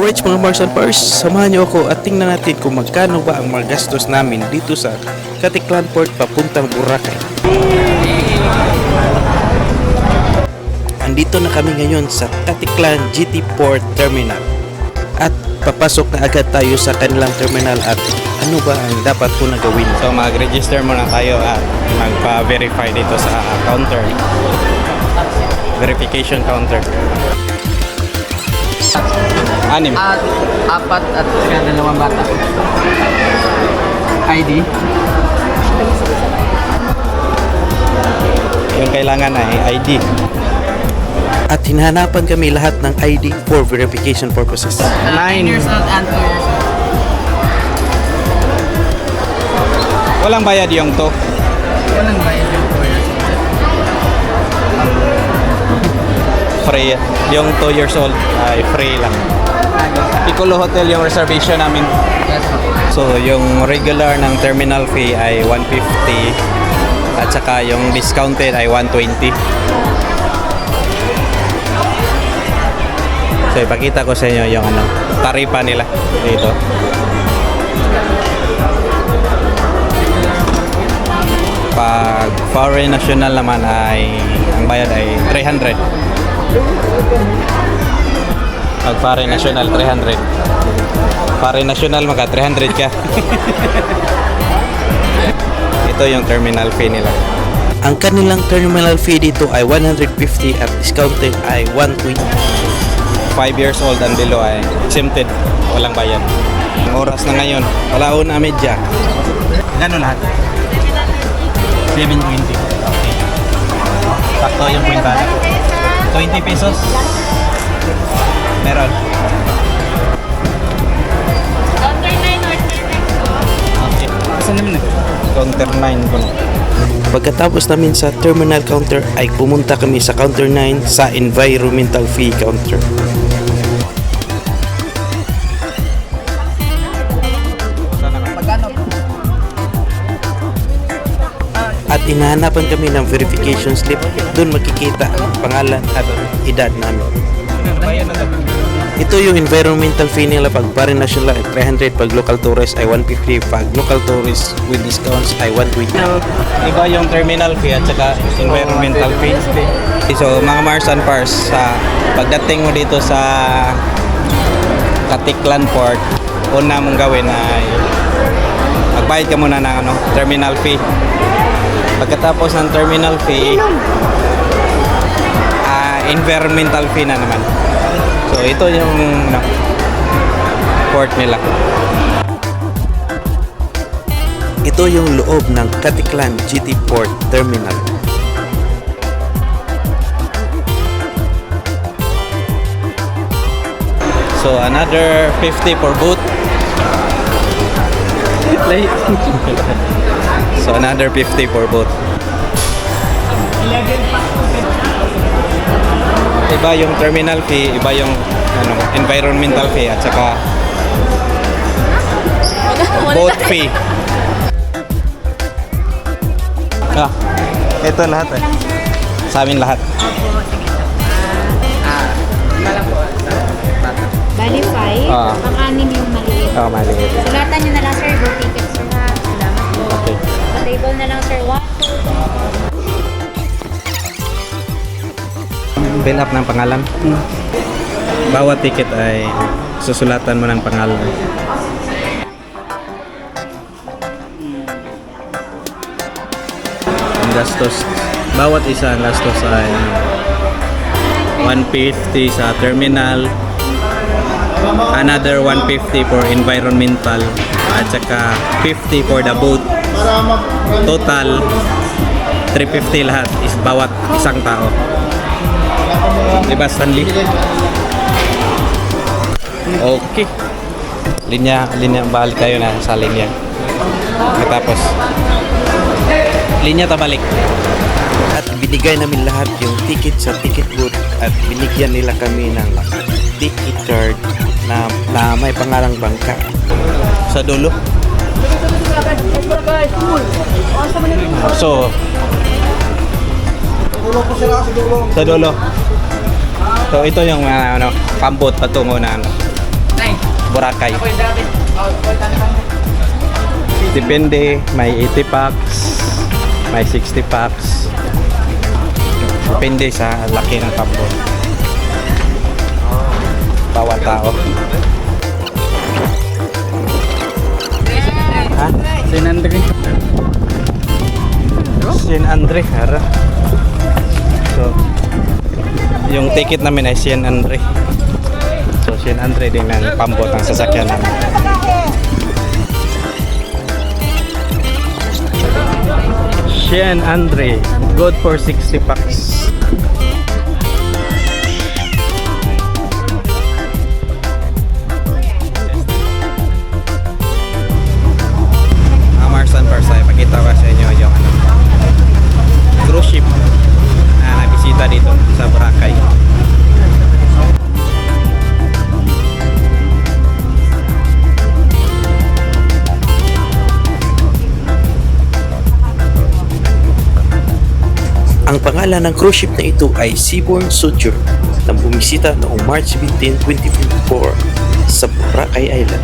Alright mga Mars and Pars, samahan niyo ako at tingnan natin kung magkano ba ang mga gastos namin dito sa Caticlan Port papuntang Boracay. Andito na kami ngayon sa Caticlan GT Port Terminal at papasok na agad tayo sa kanilang terminal at ano ba ang dapat ko na gawin. So mag-register muna tayo at magpa-verify dito sa counter. Verification counter. Anim. Apat at dalawang bata. ID. Yung kailangan ay ID. At hinahanapan kami lahat ng ID for verification purposes. 9 years old and 2 years old. Walang bayad yung to. Walang bayad yung 2 years old. Free. Yung 2 years old ay free lang. Piccolo Hotel yung reservation namin. Yes, po. So yung regular ng terminal fee ay 150 at saka yung discounted ay 120. So ipakita ko sa inyo yung taripa nila dito. Pag foreign national naman ay ang bayad ay 300. Pag foreign national 300. Foreign national maka 300 ka. Ito yung terminal fee nila. Ang kanilang terminal fee dito ay 150 at discounted ay 120. 5 years old and below ay exempted, walang bayad. Ang oras na ngayon, wala na medya. Gano'n lahat? 720. Okay. Sakto yung kwintada. 20 pesos. Meron. Counter 9 or 9 po. Okay. Saan naman na? Counter 9 ko na. Pagkatapos namin sa terminal counter ay pumunta kami sa counter 9 sa environmental fee counter. At inahanapan kami ng verification slip. Doon makikita ang pangalan at edad namin. Ito yung environmental fee nila pag foreign national ay 300, pag local tourist ay 150, pag local tourist with discounts ay 120. Iba yung terminal fee at saka environmental fee. So mga Mars and Pars, pagdating mo dito sa Caticlan Port, una mong gawin ay magbayad ka muna ng terminal fee. Pagkatapos ng terminal fee, environmental fee na naman. So ito yung port nila. Ito yung loob ng Caticlan GT Port Terminal. So another 50 for boat. So another 50 for boat. Iba yung terminal fee, iba yung environmental fee at saka boat fee. Ito lahat eh. Sa amin lahat. Bali 5. Ang 6 yung maliit. Maliit. Sulatan nyo na lang sir, go tickets nyo na. Salamat po. Okay. Pa-table na lang sir, 1. Fill up ng pangalan. Bawat ticket ay susulatan mo ng pangalan. Ang gastos, bawat isa ang gastos ay 150 sa terminal, another 150 for environmental, at saka 50 for the boat. Total 350 lahat is bawat isang tao. Diba Stanley? Okay. Linya, balik tayo na sa linya. Tapos linya tabalik. At binigay namin lahat yung ticket sa ticket booth at binigyan nila kami ng ticket card na may pangalang bangka. Sa dulo. So sa dulo. So ito yung pambot patungo na Boracay. Depende, may 80 packs, may 60 packs. Depende sa laki ng tambol. Bawat tao. Ha? San Andre. San Andre, hara. So, yung ticket namin ay San Andre. So, San Andre din ang pambot ang sasakyan namin. San Andre, good for 60 packs. Amarsan Parsay, pakita ko sa inyo yung cruise ship na nabisita dito sa Boracay. Ang pangalan ng cruise ship na ito ay Seabourn Sojourn na bumisita noong March 17, 2024 sa Boracay Island.